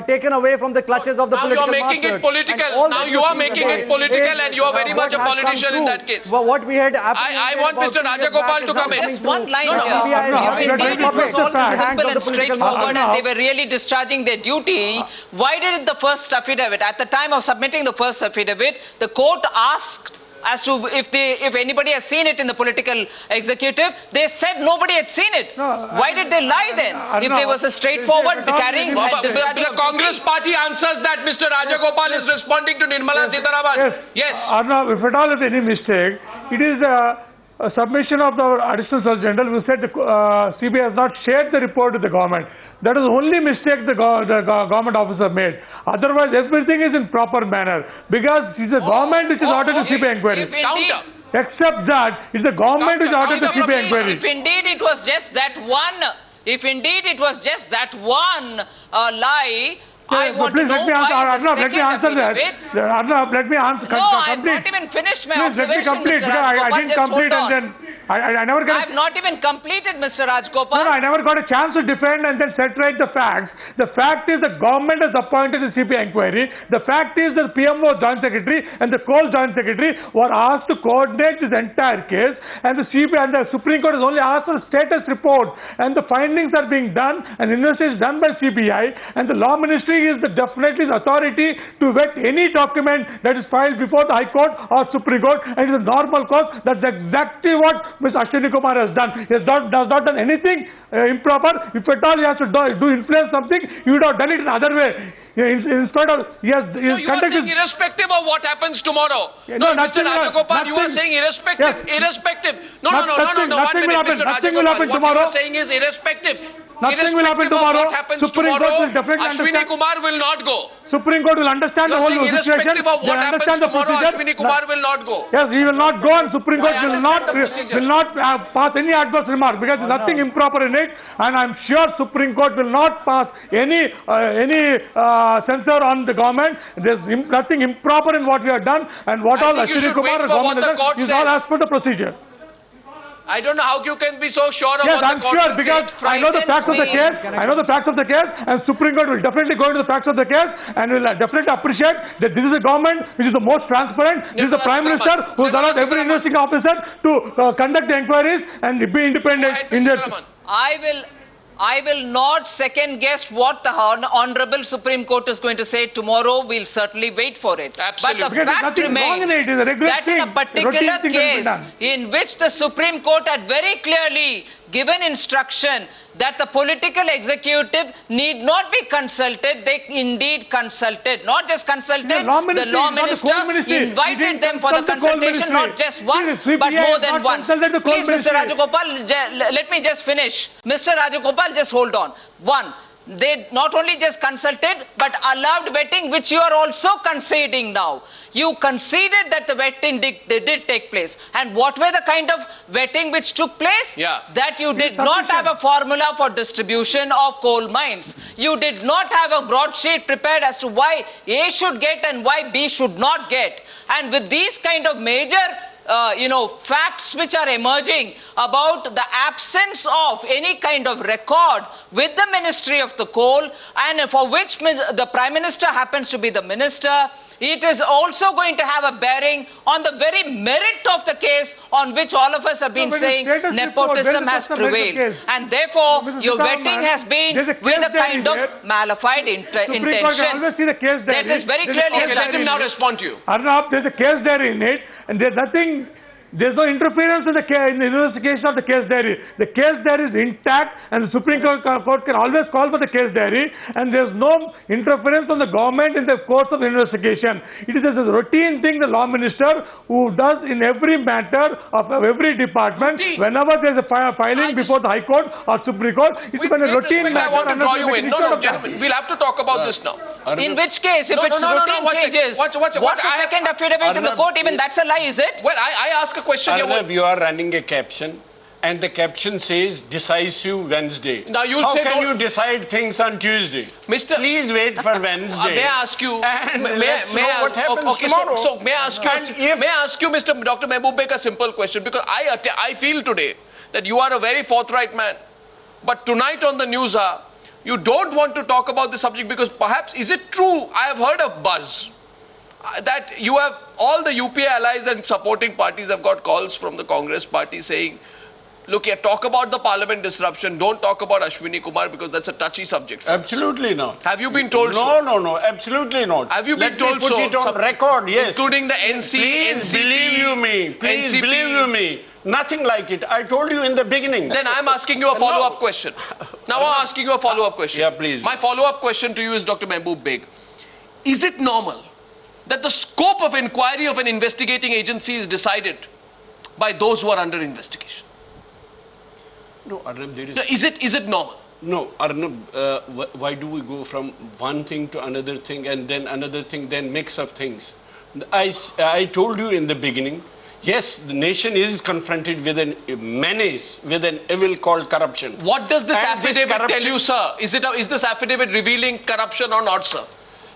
Speaker 7: taken away from the clutches of the political masters.
Speaker 1: Now you are making it political. Now you are making it political, and you are very much a politician in that case.
Speaker 7: What we had
Speaker 1: I want Mr. Rajagopal to come in.
Speaker 2: Just one line here. If indeed it was all simple and straightforward and they were really discharging their duty, why did the first affidavit, at the time of submitting the first affidavit, the court asked as to if anybody has seen it in the political executive. They said nobody had seen it. Why did they lie then? If there was a straightforward carrying and discharging
Speaker 1: the Congress party answers that Mr. Rajagopal is responding to Nirmala Sitharaman.
Speaker 3: Yes. Arnab, if at all is any mistake, it is a submission of the Additional Solicitor General who said the CBI has not shared the report with the government. That is the only mistake the government officer made. Otherwise, everything is in proper manner. Because it's the government which is ordered the CBI inquiry.
Speaker 1: Counter.
Speaker 3: Except that, it's the government which ordered the CBI inquiry.
Speaker 2: If indeed it was just that one, lie, I want to know why
Speaker 3: Arnab, let me answer that. Arnab, let me answer.
Speaker 2: No, I have not even finished my observation,
Speaker 3: let me complete, because I didn't complete and then I never got.
Speaker 2: I have not even completed, Mr. Rajgopal.
Speaker 3: No, I never got a chance to defend and then set right the facts. The fact is the government has appointed the CBI inquiry. The fact is the PMO Joint Secretary and the Coal Joint Secretary were asked to coordinate this entire case, and the CBI and the Supreme Court has only asked for a status report, and the findings are being done, and investigation is done by CBI, and the Law Ministry is definitely the authority to vet any document that is filed before the High Court or Supreme Court, and it is a normal course. That's exactly what Mr. Ashwani Kumar has done. He has not done anything improper. If at all he has to do influence something, he would have done it in another way. Instead of,
Speaker 1: so you are saying irrespective of what happens tomorrow? No, Mr. Rajagopal, you are saying irrespective.
Speaker 3: Yes.
Speaker 1: Irrespective. No.
Speaker 3: Nothing will happen. Nothing will happen tomorrow.
Speaker 1: What you are saying is irrespective.
Speaker 3: Nothing will happen tomorrow.
Speaker 1: What happens
Speaker 3: Supreme
Speaker 1: tomorrow,
Speaker 3: Court will definitely
Speaker 1: Ashwani Kumar will not go.
Speaker 3: Supreme Court will understand the whole situation.
Speaker 1: Irrespective of what happens
Speaker 3: understand the
Speaker 1: tomorrow,
Speaker 3: procedure.
Speaker 1: Ashwani Kumar will not go.
Speaker 3: Yes, he will not go, and Supreme Court will not pass any adverse remark, because there's nothing improper in it, and I'm sure Supreme Court will not pass any censure on the government. There's nothing improper in what we have done, and what all Ashwani Kumar and government has done is all as per the procedure.
Speaker 1: I don't know how you can be so sure of
Speaker 3: yes,
Speaker 1: what
Speaker 3: I'm
Speaker 1: the court
Speaker 3: sure,
Speaker 1: will
Speaker 3: because
Speaker 1: say.
Speaker 3: I know the facts of the case. I know the facts of the case, and Supreme Court will definitely go into the facts of the case, and will definitely appreciate that this is a government which is the most transparent. This is the Prime Minister who has allowed every investigating officer to conduct the inquiries and be independent in their.
Speaker 2: I will not second guess what the Honorable Supreme Court is going to say tomorrow. We'll certainly wait for it.
Speaker 1: Absolutely.
Speaker 2: But the fact remains that in a particular case in which the Supreme Court had very clearly given instruction that the political executive need not be consulted, they indeed consulted. Not just consulted, the Law Minister invited them for the consultation, not just once, but more than once. Please, Mr. Rajagopal, let me just finish. Mr. Rajagopal, just hold on. One, they not only just consulted, but allowed vetting, which you are also conceding now. You conceded that the vetting did take place. And what were the kind of vetting which took place?
Speaker 1: Yeah.
Speaker 2: That you did not have a formula for distribution of coal mines. You did not have a broadsheet prepared as to why A should get and why B should not get. And with these kind of major facts which are emerging about the absence of any kind of record with the Ministry of the Coal, and for which the Prime Minister happens to be the minister, it is also going to have a bearing on the very merit of the case on which all of us have been saying nepotism has prevailed. And therefore, your vetting has been with a kind of malified intention. That is very clearly.
Speaker 1: Okay, let him now respond to you.
Speaker 3: Arnab, there's a case there in it, and there's nothing. There's no interference in the investigation of the case diary. The case diary is intact, and the Supreme Court can always call for the case diary, and there's no interference from the government in the course of the investigation. It is a routine thing the Law Minister who does in every matter of every department. Whenever there's a filing before the High Court or Supreme Court, it's been a routine matter.
Speaker 1: I want to draw you in. No, gentlemen, we'll have to talk about this now.
Speaker 2: In which case, if it's routine changes, what's the second affidavit in the court? Even that's a lie, is it?
Speaker 1: Well, I ask a question here.
Speaker 5: Arnab, you are running a caption, and the caption says decisive Wednesday.
Speaker 1: Now
Speaker 5: How can you decide things on Tuesday? Please wait for Wednesday.
Speaker 1: May I ask you?
Speaker 5: And let's know what happens tomorrow.
Speaker 1: So may I ask you, Mr. Dr. Mehboob Beg, a simple question, because I feel today that you are a very forthright man, but tonight on the Newshour, you don't want to talk about the subject because perhaps, is it true? I have heard a buzz that you have all the UPA allies and supporting parties have got calls from the Congress party saying, look here, talk about the parliament disruption. Don't talk about Ashwani Kumar because that's a touchy subject.
Speaker 5: Absolutely not.
Speaker 1: Have you been told
Speaker 5: no,
Speaker 1: so?
Speaker 5: No, absolutely not.
Speaker 1: Have you been told
Speaker 5: so? Let me put it on record, yes.
Speaker 1: Including the NC,
Speaker 5: Please
Speaker 1: NCP,
Speaker 5: believe you me. Please
Speaker 1: NCP.
Speaker 5: believe you me. Nothing like it. I told you in the beginning.
Speaker 1: Then I'm asking you a follow-up question. Now I'm asking you a follow-up question.
Speaker 5: Yeah, please.
Speaker 1: My follow-up question to you is, Dr. Mehboob Beg. Is it normal that the scope of inquiry of an investigating agency is decided by those who are under investigation?
Speaker 5: No, Arnab, there is...
Speaker 1: No, is it normal?
Speaker 5: No, Arnab, why do we go from one thing to another thing and then another thing, then mix of things? I told you in the beginning, yes, the nation is confronted with a menace, with an evil called corruption.
Speaker 1: What does this
Speaker 5: And
Speaker 1: affidavit tell you, sir? Is this affidavit revealing corruption or not, sir?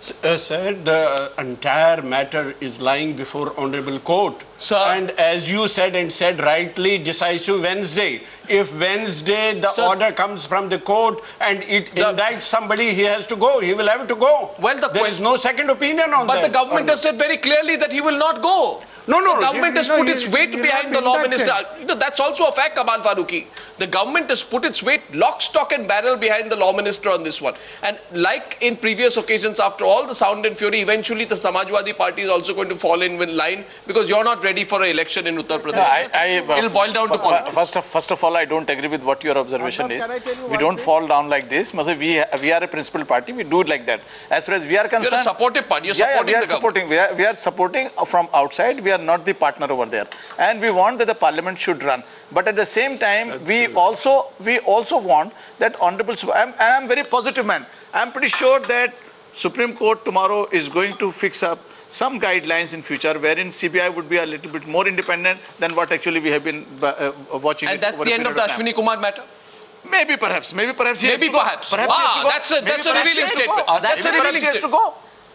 Speaker 5: Sir, the entire matter is lying before Honorable Court.
Speaker 1: Sir.
Speaker 5: And as you said and said rightly, decisive Wednesday. If Wednesday the order comes from the court and it indicts somebody, he has to go. He will have to go.
Speaker 1: Well,
Speaker 5: there is no second opinion on that.
Speaker 1: But the government has said very clearly that he will not go.
Speaker 5: No.
Speaker 1: The government has put its weight behind the law minister. That's also a fact, Kamal Farooqi. The government has put its weight lock, stock and barrel behind the law minister on this one. And like in previous occasions, after all the sound and fury, eventually the Samajwadi party is also going to fall in line because you're not ready for an election in Uttar Pradesh. It'll boil down to politics.
Speaker 4: First of all, I don't agree with what your observation is. We don't fall down like this. We are a principal party. We do it like that. As far as we are concerned...
Speaker 1: You're a supportive party. You're supporting the government.
Speaker 4: We are supporting from outside. We are not the partner over there. And we want that the parliament should run. But at the same time, we also want that honorable... And I'm very positive man. I'm pretty sure that Supreme Court tomorrow is going to fix up some guidelines in future wherein CBI would be a little bit more independent than what actually we have been watching.
Speaker 1: And that's the end of the Ashwani Kumar matter?
Speaker 4: Maybe perhaps he has to go.
Speaker 1: Perhaps. Wow, that's a revealing statement. That's a revealing statement.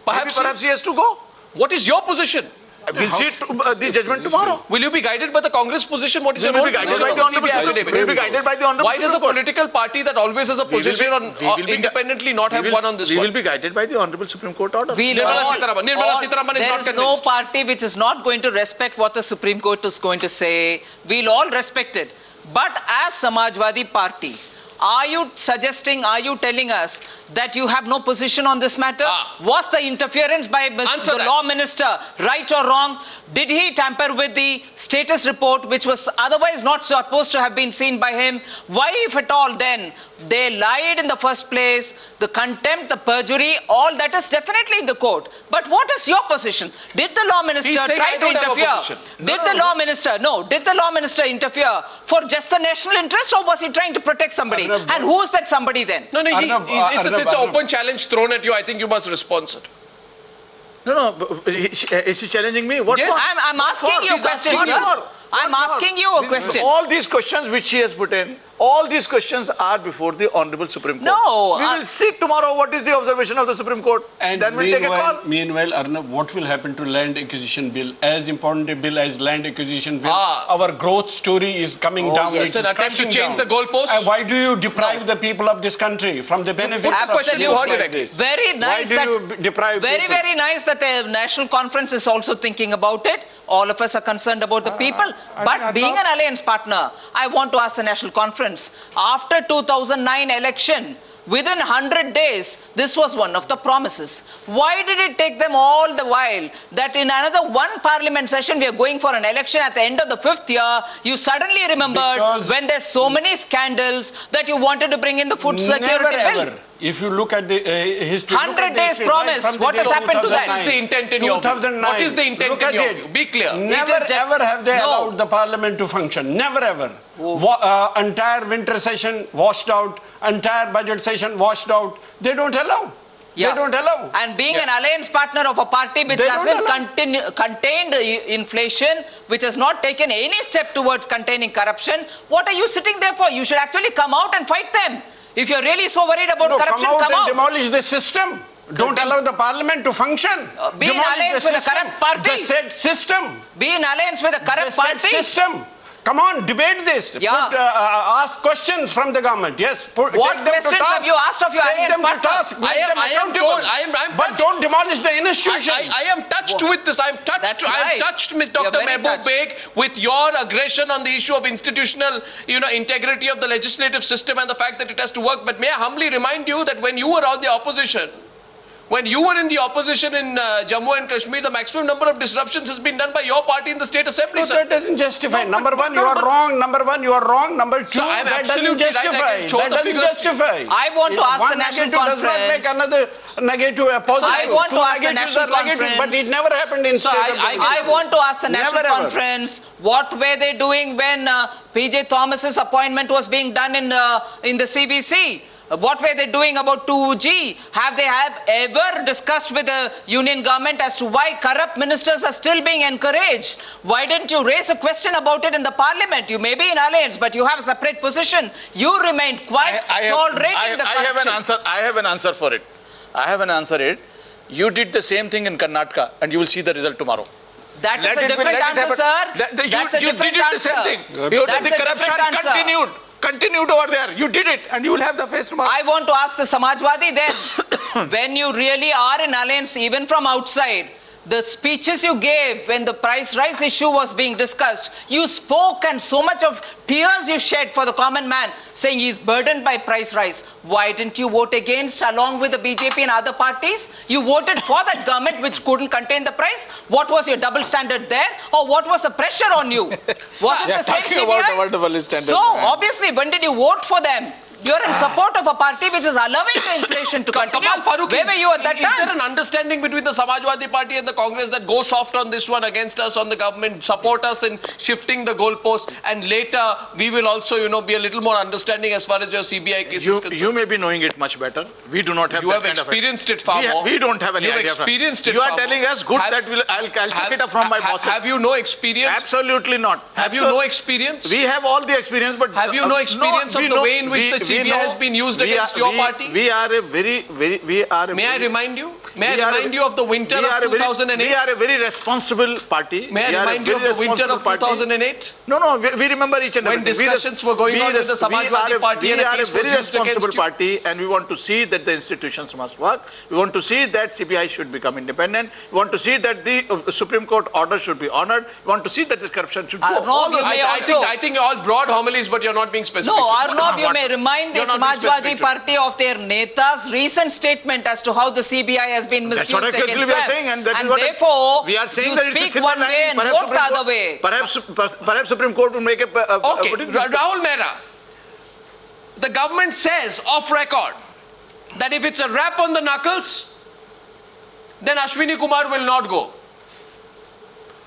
Speaker 4: Perhaps he has to go.
Speaker 1: What is your position?
Speaker 4: We'll see the judgment tomorrow.
Speaker 1: Will you be guided by the Congress position? What is your own position?
Speaker 4: We'll be guided by the honorable.
Speaker 1: Why does a political party that always has a position on independently not have one on this one?
Speaker 4: We will be guided by the honorable Supreme Court order.
Speaker 2: There is no party which is not going to respect what the Supreme Court is going to say. We'll all respect it. But as Samajwadi Party, are you telling us that you have no position on this matter? Was the interference by the law minister right or wrong? Did he tamper with the status report which was otherwise not supposed to have been seen by him? Why, if at all, then they lied in the first place? The contempt, the perjury, all that is definitely in the court. But what is your position? Did the law minister try to interfere? Did the law minister interfere for just the national interest, or was he trying to protect somebody? And who is that somebody then?
Speaker 1: No, it's an open challenge thrown at you. I think you must respond, sir.
Speaker 4: No. Is he challenging me? What?
Speaker 1: Yes,
Speaker 2: I'm asking you a question. I'm asking you a question.
Speaker 4: All these questions which he has put in, all these questions are before the Honorable Supreme Court.
Speaker 2: No.
Speaker 4: We will see tomorrow what is the observation of the Supreme Court.
Speaker 5: And
Speaker 4: then we'll take a call.
Speaker 5: Meanwhile, Arnab, what will happen to land acquisition bill? As important a bill as land acquisition bill, our growth story is coming down.
Speaker 1: Yes, an attempt to change the goalpost.
Speaker 5: Why do you deprive the people of this country from the benefits of
Speaker 2: this? Very nice.
Speaker 5: Very
Speaker 2: nice that the National Conference is also thinking about it. All of us are concerned about the people. But being an alliance partner, I want to ask the National Conference, after 2009 election, within 100 days, this was one of the promises. Why did it take them all the while that in another one parliament session we are going for an election at the end of the 5th year, you suddenly remembered when there's so many scandals that you wanted to bring in the food security bill?
Speaker 5: If you look at the history...
Speaker 2: 100 days promise, what has happened to that?
Speaker 1: What is the intent in your view? What is the intent in your view? Be clear.
Speaker 5: Never ever have they allowed the parliament to function. Never ever. Entire winter session washed out, entire budget session washed out. They don't allow.
Speaker 2: Yeah.
Speaker 5: They don't allow.
Speaker 2: And being an alliance partner of a party which hasn't contained inflation, which has not taken any step towards containing corruption, what are you sitting there for? You should actually come out and fight them. If you're really so worried about corruption,
Speaker 5: come out and demolish the system. Don't allow the parliament to function.
Speaker 2: Be in alliance with the corrupt party.
Speaker 5: The said system.
Speaker 2: Be in alliance with the corrupt party.
Speaker 5: System. Come on, debate this. Ask questions from the government. Yes.
Speaker 2: What questions have you asked of your alliance partner?
Speaker 1: I am told.
Speaker 5: But don't demolish the institution.
Speaker 1: I am touched with this. I am touched.
Speaker 2: That's
Speaker 1: I am
Speaker 2: right.
Speaker 1: touched, Ms.
Speaker 2: You're
Speaker 1: Dr.
Speaker 2: very
Speaker 1: Mehboob
Speaker 2: touched.
Speaker 1: Beg, with your aggression on the issue of institutional, integrity of the legislative system and the fact that it has to work. But may I humbly remind you that when you were on the opposition, when you were in the opposition in Jammu and Kashmir, the maximum number of disruptions has been done by your party in the State Assembly,
Speaker 5: No,
Speaker 1: sir.
Speaker 5: that doesn't justify.
Speaker 1: No,
Speaker 5: Number one, you are wrong. Number one, you are wrong. Number two,
Speaker 1: I am
Speaker 5: that doesn't
Speaker 1: absolutely right. I
Speaker 5: justify.
Speaker 1: can show
Speaker 5: That
Speaker 1: the
Speaker 5: doesn't
Speaker 1: figures.
Speaker 5: justify.
Speaker 2: I want to ask
Speaker 5: One
Speaker 2: the National
Speaker 5: negative does not
Speaker 2: Conference.
Speaker 5: make another negative a positive.
Speaker 2: I want to
Speaker 5: Two
Speaker 2: ask the
Speaker 5: negatives
Speaker 2: National
Speaker 5: are negative,
Speaker 2: Conference.
Speaker 5: but it never happened in
Speaker 1: So
Speaker 5: State Assembly.
Speaker 2: I want to ask the National
Speaker 5: Never ever.
Speaker 2: Conference, what were they doing when P.J. Thomas's appointment was being done in the CBC? What were they doing about 2G? Have they ever discussed with the union government as to why corrupt ministers are still being encouraged? Why didn't you raise a question about it in the parliament? You may be in alliance, but you have a separate position. You remained quiet, tolerating the corruption.
Speaker 4: I have an answer for it. I have an answer it. You did the same thing in Karnataka, and you will see the result tomorrow.
Speaker 2: That is a different answer, sir.
Speaker 4: You did it the same thing. The corruption continued over there. You did it, and you will have the face tomorrow.
Speaker 2: I want to ask the Samajwadi then, when you really are in alliance, even from outside, the speeches you gave when the price rise issue was being discussed, you spoke and so much of tears you shed for the common man, saying he is burdened by price rise. Why didn't you vote against along with the BJP and other parties? You voted for that government which couldn't contain the price. What was your double standard there? Or what was the pressure on you? Was it the same
Speaker 4: talking about
Speaker 2: CBI?
Speaker 4: our double standard.
Speaker 2: So, obviously, when did you vote for them? You're in support of a party which is allowing the inflation to continue.
Speaker 1: Kamal Farooq,
Speaker 2: Where were you at that
Speaker 1: is
Speaker 2: time?
Speaker 1: there an understanding between the Samajwadi Party and the Congress that go soft on this one against us on the government, support us in shifting the goalpost, and later we will also, be a little more understanding as far as your CBI case is concerned?
Speaker 4: You may be knowing it much better. We do not have
Speaker 1: You
Speaker 4: that
Speaker 1: have
Speaker 4: kind
Speaker 1: experienced it far more.
Speaker 4: We don't have any
Speaker 1: You have
Speaker 4: idea.
Speaker 1: experienced it
Speaker 4: You are
Speaker 1: far
Speaker 4: telling
Speaker 1: more.
Speaker 4: us good I'll check it up from my bosses.
Speaker 1: Have you no experience?
Speaker 4: Absolutely not.
Speaker 1: Have you no experience?
Speaker 4: We have all the experience, but
Speaker 1: Have you no experience of the way in which the CBI has been used against your party?
Speaker 4: We are a very.
Speaker 1: May I remind you? May I remind you of the winter of 2008?
Speaker 4: We are a very responsible party.
Speaker 1: May I remind you of the winter of 2008?
Speaker 4: No, we remember each and
Speaker 1: When
Speaker 4: everything.
Speaker 1: discussions were going on with the Samajwadi Party and
Speaker 4: we
Speaker 1: a
Speaker 4: are a
Speaker 1: case was
Speaker 4: very
Speaker 1: used against
Speaker 4: responsible
Speaker 1: you.
Speaker 4: party, and we want to see that the institutions must work. We want to see that CBI should become independent. We want to see that the Supreme Court order should be honored. We want to see that the corruption should go.
Speaker 1: I think you're all broad homilies, but you're not being specific.
Speaker 2: No, Arnab, you may remind the
Speaker 1: You're not being
Speaker 2: Samajwadi
Speaker 1: specific.
Speaker 2: Party of their Neta's recent statement as to how the CBI has been misused
Speaker 4: That's what
Speaker 2: against
Speaker 4: we are
Speaker 2: them.
Speaker 4: saying, and that is
Speaker 2: And
Speaker 4: what
Speaker 2: therefore,
Speaker 4: we are saying
Speaker 2: you
Speaker 4: that it's a
Speaker 2: speak
Speaker 4: silver
Speaker 2: one way
Speaker 4: lining.
Speaker 2: and
Speaker 4: Perhaps
Speaker 2: vote the other way.
Speaker 4: Perhaps Supreme Court will make a.
Speaker 1: Okay, Rahul Mehra, the government says off record that if it's a rap on the knuckles, then Ashwani Kumar will not go.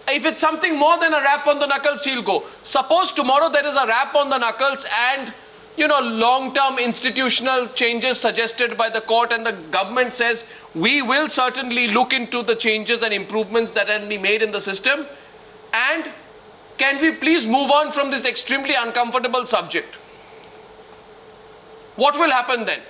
Speaker 1: If it's something more than a rap on the knuckles, he'll go. Suppose tomorrow there is a rap on the knuckles and, long-term institutional changes suggested by the court, and the government says, we will certainly look into the changes and improvements that can be made in the system, and can we please move on from this extremely uncomfortable subject? What will happen then?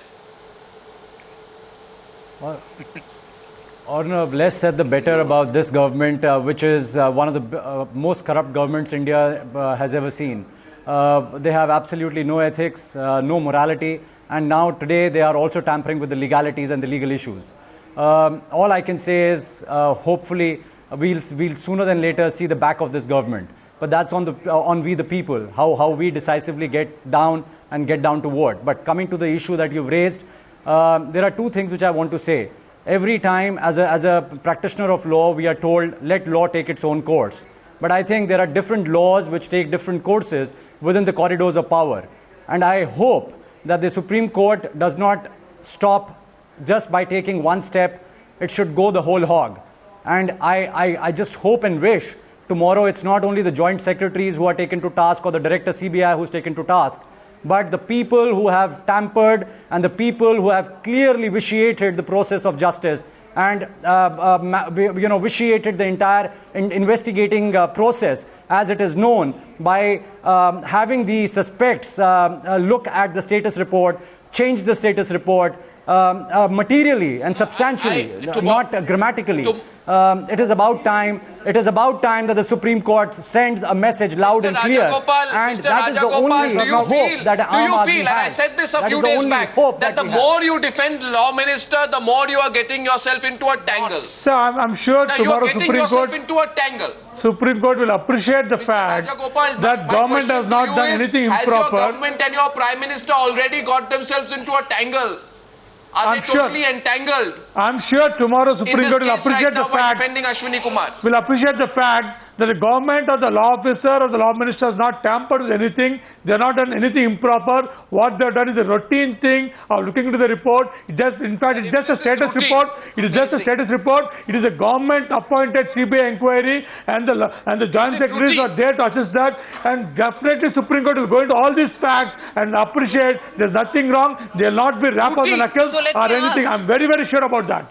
Speaker 7: Arnab, less said the better about this government, which is one of the most corrupt governments India has ever seen. They have absolutely no ethics, no morality, and now today they are also tampering with the legalities and the legal issues. All I can say is hopefully we'll sooner than later see the back of this government. But that's on we the people, how we decisively get down to vote. But coming to the issue that you've raised, there are two things which I want to say. Every time as a practitioner of law, we are told, let law take its own course. But I think there are different laws which take different courses within the corridors of power. And I hope that the Supreme Court does not stop just by taking one step. It should go the whole hog. And I just hope and wish tomorrow it's not only the joint secretaries who are taken to task or the director CBI who's taken to task, but the people who have tampered and the people who have clearly vitiated the process of justice and vitiated the entire investigating process as it is known by having the suspects look at the status report, change the status report, materially and substantially, not grammatically. It is about time. It is about time that the Supreme Court sends a message loud and clear. And that is the only hope that Aam Aadmi
Speaker 1: and I
Speaker 7: has.
Speaker 1: said this a few days back, that the more you defend Law Minister, the more you are getting yourself into a tangle.
Speaker 3: So I'm sure
Speaker 1: Now you are
Speaker 3: tomorrow
Speaker 1: getting yourself into a tangle.
Speaker 3: Supreme Court will appreciate the fact that government has not done anything
Speaker 1: Has your
Speaker 3: improper.
Speaker 1: government and your Prime Minister already got themselves into a tangle? Are they totally entangled?
Speaker 3: I'm sure tomorrow Supreme Court will appreciate the fact.
Speaker 1: Defending Ashwani Kumar.
Speaker 3: Will appreciate the fact that the government or the law officer or the law minister has not tampered with anything. They have not done anything improper. What they have done is a routine thing of looking into the report. In fact, it's just a status report. It is just a status report. It is a government-appointed CBI inquiry, and the joint secretaries are there to assist that. And definitely, Supreme Court will go into all these facts and appreciate there's nothing wrong. They will not be rap on the knuckles or anything. I'm very, very sure about that.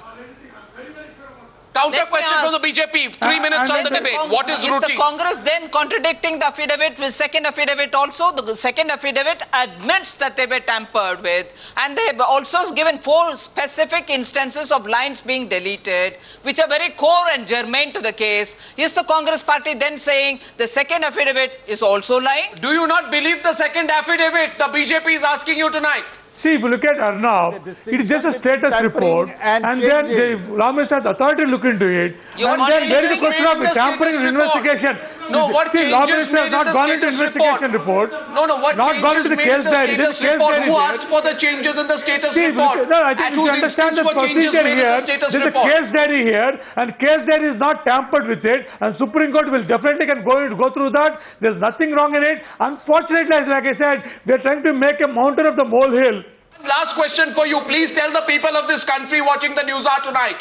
Speaker 1: Counter question from the BJP. 3 minutes on the debate. What is routine?
Speaker 2: Is the Congress then contradicting the affidavit with second affidavit also? The second affidavit admits that they were tampered with, and they have also given 4 specific instances of lines being deleted, which are very core and germane to the case. Is the Congress party then saying the second affidavit is also lying?
Speaker 1: Do you not believe the second affidavit the BJP is asking you tonight?
Speaker 3: See, if you look at Arnav, it is just a status report, and then the Law Minister has authority to look into it, and then there is a question of tampering in investigation.
Speaker 1: No, what
Speaker 3: See, Law Minister has not gone into investigation report.
Speaker 1: No, what changes made in the status report? Who asked for the changes in the status report?
Speaker 3: No, I think you understand the procedure here. There is a case diary here, and case diary is not tampered with it, and Supreme Court will definitely go through that. There is nothing wrong in it. Unfortunately, like I said, we are trying to make a mountain of the molehill.
Speaker 1: Last question for you. Please tell the people of this country watching the Newshour tonight.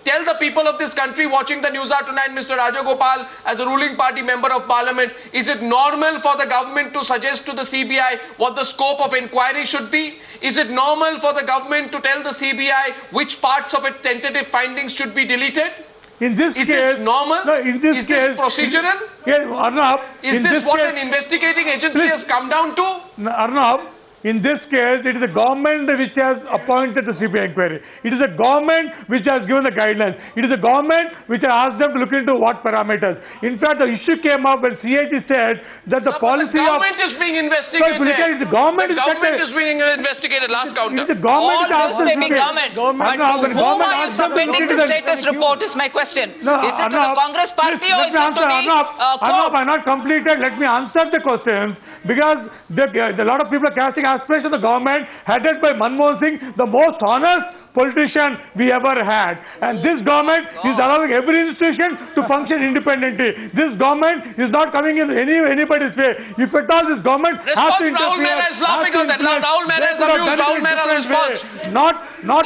Speaker 1: Tell the people of this country watching the Newshour tonight, Mr. Rajagopal, as a ruling party member of parliament, is it normal for the government to suggest to the CBI what the scope of inquiry should be? Is it normal for the government to tell the CBI which parts of its tentative findings should be deleted?
Speaker 3: In this
Speaker 1: is
Speaker 3: case,
Speaker 1: this normal?
Speaker 3: No, in this
Speaker 1: is
Speaker 3: case,
Speaker 1: this procedural?
Speaker 3: Yes, Arnav.
Speaker 1: Is this what an investigating agency has come down to?
Speaker 3: Arnav, in this case, it is the government which has appointed the CBI inquiry. It is the government which has given the guidelines. It is the government which has asked them to look into what parameters. In fact, the issue came up when CIT said that the policy
Speaker 1: the government is being investigated.
Speaker 3: The government
Speaker 1: is being investigated. Last counter.
Speaker 3: The government
Speaker 2: all this may be government. But whom are you submitting the status report is my question.
Speaker 3: No,
Speaker 2: is it to the Congress party or is it to the
Speaker 3: Arnav, I'm not completed. Let me answer the questions, because a lot of people are casting aspiration of the government headed by Manmohan Singh, the most honest politician we ever had. And this government is allowing every institution to function independently. This government is not coming in anybody's way. If at all this government has to interfere,
Speaker 1: Rahul Mehra is laughing on that. Rahul Mehra is amused. Rahul Mehra's response.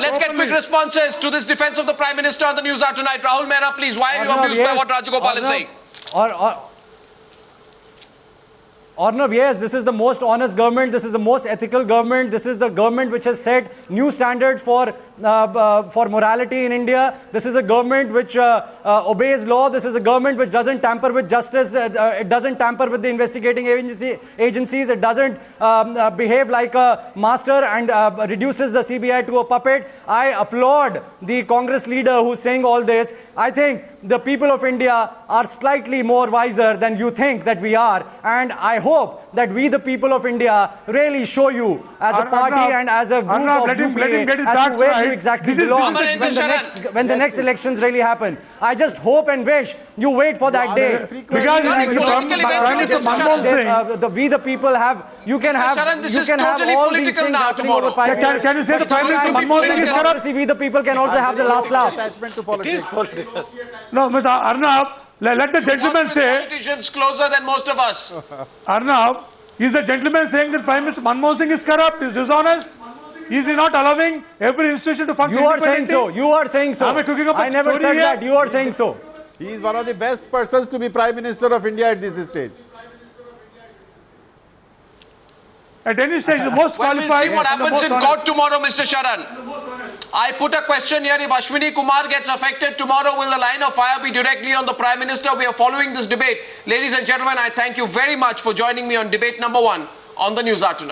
Speaker 1: Let's get quick responses to this defense of the Prime Minister on the Newshour tonight. Rahul Mehra, please, why are you amused by what Rajagopal is saying?
Speaker 7: Arnav, yes, this is the most honest government, this is the most ethical government, this is the government which has set new standards for morality in India. This is a government which obeys law. This is a government which doesn't tamper with justice. It doesn't tamper with the investigating agencies. It doesn't behave like a master and reduces the CBI to a puppet. I applaud the Congress leader who's saying all this. I think the people of India are slightly more wiser than you think that we are, and I hope that we, the people of India, really show you as a party and as a group of UPA as to where you exactly belong when the next elections really happen. I just hope and wish you wait for that day. Because we the people have, you can have all these things happening over 5 years.
Speaker 3: Can you say the Prime Minister Manmohan Singh is corrupt?
Speaker 7: We the people can also have the last laugh.
Speaker 6: It is political.
Speaker 3: No, Mr. Arnav, let the gentleman say.
Speaker 1: Politicians closer than most of us.
Speaker 3: Arnav, is the gentleman saying that Prime Minister Manmohan Singh is corrupt, is dishonest? Is he not allowing every institution to function?
Speaker 7: You are saying so. You are saying so. I never said that. You are saying so.
Speaker 6: He is one of the best persons to be Prime Minister of India at this stage.
Speaker 3: At any stage, the most qualified.
Speaker 1: We'll see what happens in court tomorrow, Mr. Sharan. I put a question here. If Ashwani Kumar gets affected tomorrow, will the line of fire be directly on the Prime Minister? We are following this debate. Ladies and gentlemen, I thank you very much for joining me on debate number 1 on the Newshour tonight.